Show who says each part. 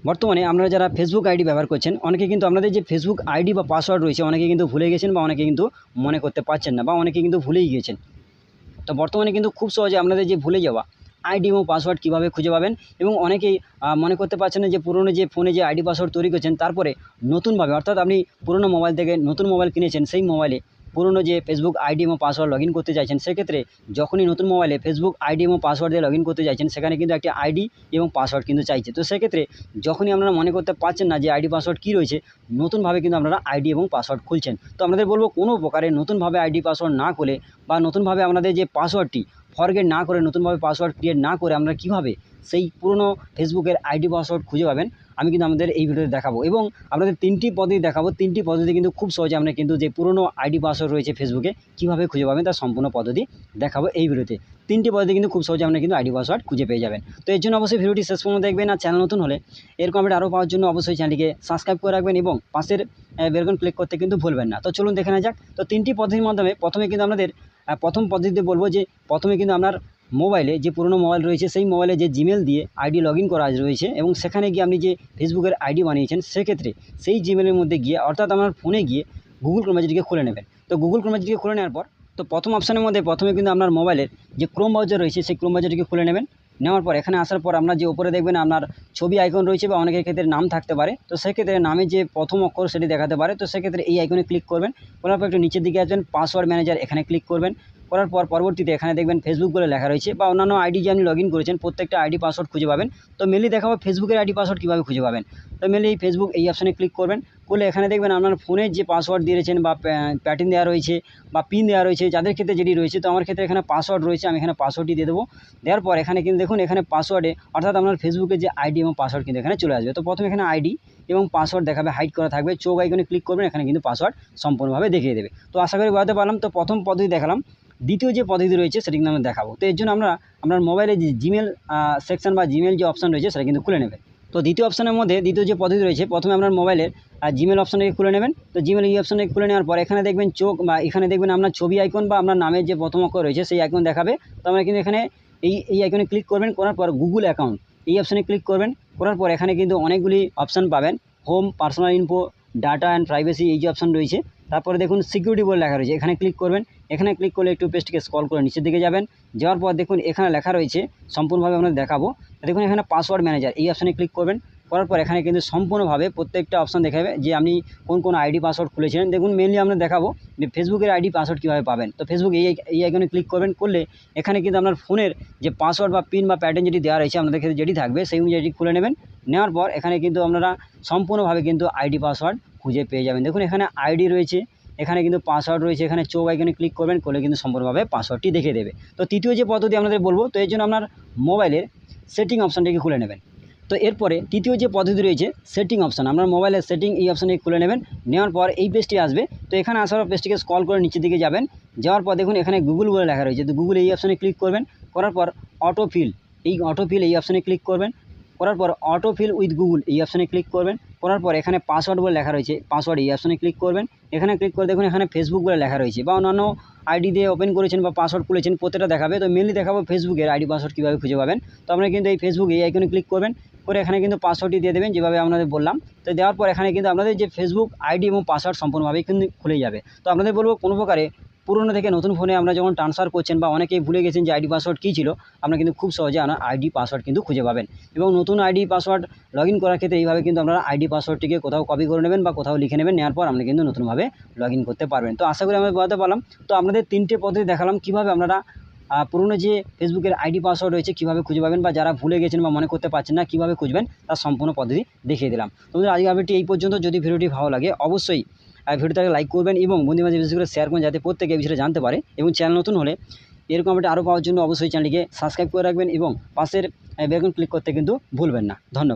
Speaker 1: বর্তমানে আপনারা যারা ফেসবুক আইডি ব্যবহার করছেন অনেকে কিন্তু আপনাদের যে ফেসবুক আইডি বা পাসওয়ার্ড রয়েছে অনেকে কিন্তু ভুলে গেছেন বা অনেকে কিন্তু মনে করতে পারছেন না বা অনেকে কিন্তু ভুলেই গিয়েছেন। তো বর্তমানে কিন্তু খুব সহজে আপনাদের যে ভুলে যাওয়া আইডি এবং পাসওয়ার্ড কীভাবে খুঁজে পাবেন এবং অনেকেই মনে করতে পারছেন না যে পুরনো যে ফোনে যে আইডি পাসওয়ার্ড তৈরি করেছেন তারপরে নতুনভাবে অর্থাৎ আপনি পুরনো মোবাইল থেকে নতুন মোবাইল কিনেছেন সেই মোবাইলে পুরনো যে ফেসবুক আইডি এবং পাসওয়ার্ড লগ ইন করতে চাইছেন সেক্ষেত্রে যখনই নতুন মোবাইলে ফেসবুক আইডি এবং পাসওয়ার্ড দিয়ে লগ ইন করতে চাইছেন সেখানে কিন্তু একটি আইডি এবং পাসওয়ার্ড কিন্তু চাইছে। তো সেক্ষেত্রে যখনই আপনারা মনে করতে পারছেন না যে আইডি পাসওয়ার্ড কী রয়েছে নতুনভাবে কিন্তু আপনারা আইডি এবং পাসওয়ার্ড খুলছেন। তো আপনাদের বলবো কোনো প্রকারে নতুনভাবে আইডি পাসওয়ার্ড না খুলে বা নতুনভাবে আপনাদের যে পাসওয়ার্ডটি ফরগেট না করে নতুনভাবে পাসওয়ার্ড ক্রিয়েট না করে আমরা কীভাবে সেই পুরনো ফেসবুকের আইডি পাসওয়ার্ড খুঁজে পাবেন আমি কিন্তু আমাদের এই ভিডিওতে দেখাবো এবং আপনাদের 3টি পদ্ধতি দেখাবো। 3টি পদ্ধতি কিন্তু খুব সহজে আমরা কিন্তু যে পুরনো আইডি পাসওয়ার্ড রয়েছে ফেসবুকে কীভাবে খুঁজে পাবেন তার সম্পূর্ণ পদ্ধতি দেখাবো এই ভিডিওতে। 3টি পদ্ধতি কিন্তু খুব সহজে আপনারা কিন্তু আইডি পাসওয়ার্ড খুঁজে পেয়ে যাবেন। তো এর জন্য অবশ্যই ভিডিওটি শেষ পর্যন্ত দেখবেন আর চ্যানেল নতুন হলে এরকম আপডেট আরও পাওয়ার জন্য অবশ্যই চ্যানেলটিকে সাবস্ক্রাইব করে রাখবেন এবং পাশের বেল আইকন ক্লিক করতে কিন্তু ভুলবেন না। তো চলুন দেখে নেওয়া যাক। তো 3টি পদ্ধতির মাধ্যমে প্রথমে কিন্তু আপনাদের প্রথম পদ্ধতিতে বলবো যে প্রথমে কিন্তু আপনার মোবাইলে যে পুরনো মোবাইল রয়েছে সেই মোবাইলে যে জিমেল দিয়ে আইডি লগ ইন করা রয়েছে এবং সেখানে গিয়ে আপনি যে ফেসবুকের আইডি বানিয়েছেন সেক্ষেত্রে সেই জিমেলের মধ্যে গিয়ে অর্থাৎ আপনার ফোনে গিয়ে গুগল ক্রোম ব্রাউজারটিকে খুলে নেবেন। তো গুগল ক্রোম ব্রাউজারটিকে খুলে নেওয়ার পর তো প্রথম অপশানের মধ্যে প্রথমে কিন্তু আপনার মোবাইলের যে ক্রোম ব্রাউজার রয়েছে সেই ক্রোম ব্রাউজারটিকে খুলে নেবেন। নেওয়ার পর এখানে আসার পর আপনার যে উপরে দেখবেন আপনার ছবি আইকন রয়েছে বা অনেকের ক্ষেত্রে নাম থাকতে পারে। তো সেক্ষেত্রে নামের যে প্রথম অক্ষর সেটি দেখাতে পারে। তো সেক্ষেত্রে এই আইকনে ক্লিক করবেন। করার পর একটু নিচের দিকে আসবেন পাসওয়ার্ড ম্যানেজার এখানে ক্লিক করবেন। করার পর পরবর্তীতে এখানে দেখবেন ফেসবুক বলে লেখা রয়েছে বা অন্যান্য আইডি যে আপনি লগ ইন করেছেন প্রত্যেকটা আইডি পাসওয়ার্ড খুঁজে পাবেন। তো মেনলি দেখাবো ফেসবুকের আইডি পাসওয়ার্ড কীভাবে খুঁজে পাবেন। তো মেনলি এই ফেসবুক এই অপশানে ক্লিক করবেন। করলে এখানে দেখবেন আপনার ফোনের যে পাসওয়ার্ড দিয়েছেন বা প্যাটার্ন দেওয়া রয়েছে বা পিন দেওয়া রয়েছে যাদের ক্ষেত্রে যেটি রয়েছে। তো আমার ক্ষেত্রে এখানে পাসওয়ার্ড রয়েছে আমি এখানে পাসওয়ার্ডটি দিয়ে দেবো। দেওয়ার পর এখানে কিন্তু দেখুন এখানে পাসওয়ার্ডে অর্থাৎ আপনার ফেসবুকের যে আইডি এবং পাসওয়ার্ড কিন্তু এখানে চলে আসবে। তো প্রথমে এখানে আইডি এবং পাসওয়ার্ড দেখাবে হাইড করা থাকবে চোখ আইকনে ক্লিক করবেন এখানে কিন্তু পাসওয়ার্ড সম্পূর্ণভাবে দেখিয়ে দেবে। তো আশা করি বোঝাতে পারলাম। তো প্রথম পদ্ধতি দেখালাম। দ্বিতীয় যে পদ্ধতি রয়েছে সেটি কিন্তু আমরা দেখাবো। তো এর জন্য আমরা আপনার মোবাইলে যে জিমেল সেকশন বা জিমেল যে অপশান রয়েছে সেটা কিন্তু খুলে নেবেন। তো দ্বিতীয় অপশানের মধ্যে দ্বিতীয় যে পদ্ধতি রয়েছে প্রথমে আপনার মোবাইলের জিমেল অপশানটাকে খুলে নেবেন। তো জিমেল এই অপশানটাকে খুলে নেওয়ার পর এখানে দেখবেন চোখ বা এখানে দেখবেন আপনার ছবি আইকন বা আপনার নামের যে প্রথম অক্ষর রয়েছে সেই আইকন দেখাবে। তো আমরা কিন্তু এখানে এই আইকনে ক্লিক করবেন। করার পর গুগল অ্যাকাউন্ট এই অপশানে ক্লিক করবেন। করার পর এখানে কিন্তু অনেকগুলি অপশান পাবেন। Home, personal info, data and privacy এই যে অপশান রয়েছে। তারপরে দেখুন সিকিউরিটি বলে লেখা রয়েছে এখানে ক্লিক করবেন। এখানে ক্লিক করলে একটু পেজটিকে স্ক্রল করে নিচের দিকে যাবেন। যাওয়ার পর দেখুন এখানে লেখা রয়েছে সম্পূর্ণভাবে আপনাদের দেখাবো। দেখুন এখানে পাসওয়ার্ড ম্যানেজার এই অপশানে ক্লিক করবেন। করার পর এখানে কিন্তু সম্পূর্ণভাবে প্রত্যেকটা অপশান দেখাবে যে আপনি কোন আইডি পাসওয়ার্ড খুলেছিলেন। দেখুন মেনলি আমরা দেখাবো যে ফেসবুকের আইডি পাসওয়ার্ড কীভাবে পাবেন। তো ফেসবুক এই আইকনে ক্লিক করবেন। করলে এখানে কিন্তু আপনার ফোনের যে পাসওয়ার্ড বা পিন বা প্যাটার্ন যেটি দেওয়া রয়েছে আপনাদের ক্ষেত্রে যেটি থাকবে সেই অনুযায়ী খুলে নেবেন। নেওয়ার পর এখানে কিন্তু আপনারা সম্পূর্ণভাবে কিন্তু আইডি পাসওয়ার্ড খুঁজে পেয়ে যাবেন। দেখুন এখানে আইডি রয়েছে, এখানে কিন্তু পাসওয়ার্ড রয়েছে, এখানে চোখ আইকনে ক্লিক করবেন করলে কিন্তু সম্পূর্ণভাবে পাসওয়ার্ডটি দেখিয়ে দেবে। তো তৃতীয় যে পদ্ধতি আপনাদের বলবো তো এর জন্য আপনার মোবাইলের সেটিং অপশানটিকে খুলে নেবেন। তো এরপরে তৃতীয় যে পদ্ধতি রয়েছে সেটিং অপশান আপনার মোবাইলের সেটিং এই অপশানটিকে খুলে নেবেন। নেওয়ার পর এই পেজটি আসবে। তো এখানে আসার পর পেজটিকে স্ক্রল করে নিচের দিকে যাবেন। যাওয়ার পর দেখুন এখানে গুগল বলে লেখা রয়েছে। তো গুগল এই অপশানে ক্লিক করবেন। করার পর অটোফিল এই অপশানে ক্লিক করবেন। করার পর অটোফিল উইথ গুগল এই অপশানে ক্লিক করবেন। করার পর এখানে পাসওয়ার্ড বলে লেখা রয়েছে পাসওয়ার্ড এই অপশানে ক্লিক করবেন। এখানে ক্লিক করে দেখুন এখানে ফেসবুক বলে লেখা রয়েছে বা অন্যান্য আইডি দিয়ে ওপেন করেছেন বা পাসওয়ার্ড খুলেছেন প্রত্যেকটা দেখাবে। তো মেনলি দেখাবো ফেসবুকের আইডি পাসওয়ার্ড কীভাবে খুঁজে পাবেন। তো আপনারা কিন্তু এই ফেসবুক এই আইকনে ক্লিক করবেন। করে এখানে কিন্তু পাসওয়ার্ডটি দিয়ে দেবেন যেভাবে আপনাদের বললাম। তো দেওয়ার পর এখানে কিন্তু আপনাদের যে ফেসবুক আইডি এবং পাসওয়ার্ড সম্পূর্ণভাবে কিন্তু খুলে যাবে। তো আপনাদের বলবো কোনো প্রকারে পুরনো থেকে নতুন ফোনে আমরা যখন ট্রান্সফার করছেন বা অনেকেই ভুলে গেছেন যে আইডি পাসওয়ার্ড কী ছিল আপনারা কিন্তু খুব সহজে আপনার আইডি পাসওয়ার্ড কিন্তু খুঁজে পাবেন। এবং নতুন আইডি পাসওয়ার্ড লগ ইন করার ক্ষেত্রে এইভাবে কিন্তু আপনারা আইডি পাসওয়ার্ডটিকে কোথাও কপি করে নেবেন বা কোথাও লিখে নেবেন। নেওয়ার পর আপনি কিন্তু নতুনভাবে লগ ইন করতে পারবেন। তো আশা করি আমরা বোঝাতে পারলাম। তো আপনাদের 3টে পদ্ধতি দেখালাম কীভাবে আপনারা পুরনো যে ফেসবুকের আইডি পাসওয়ার্ড রয়েছে কীভাবে খুঁজে পাবেন বা যারা ভুলে গেছেন বা মনে করতে পারছেন না কীভাবে খুঁজবেন তার সম্পূর্ণ পদ্ধতি দেখিয়ে দিলাম। তোমাদের আজকের আপডেটটি এই পর্যন্ত। যদি ভিডিওটি ভালো লাগে অবশ্যই ভিডিওটাকে লাইক করবেন এবং বন্ধুদের মাঝে বেশি করে শেয়ার করবেন যাতে প্রত্যেকে এই বিষয়ে জানতে পারে। এবং চ্যানেল নতুন হলে এরকম আপডেট আরও পাওয়ার জন্য অবশ্যই চ্যানেলটিকে সাবস্ক্রাইব করে রাখবেন এবং পাশের বেল আইকন ক্লিক করতে কিন্তু ভুলবেন না। ধন্যবাদ।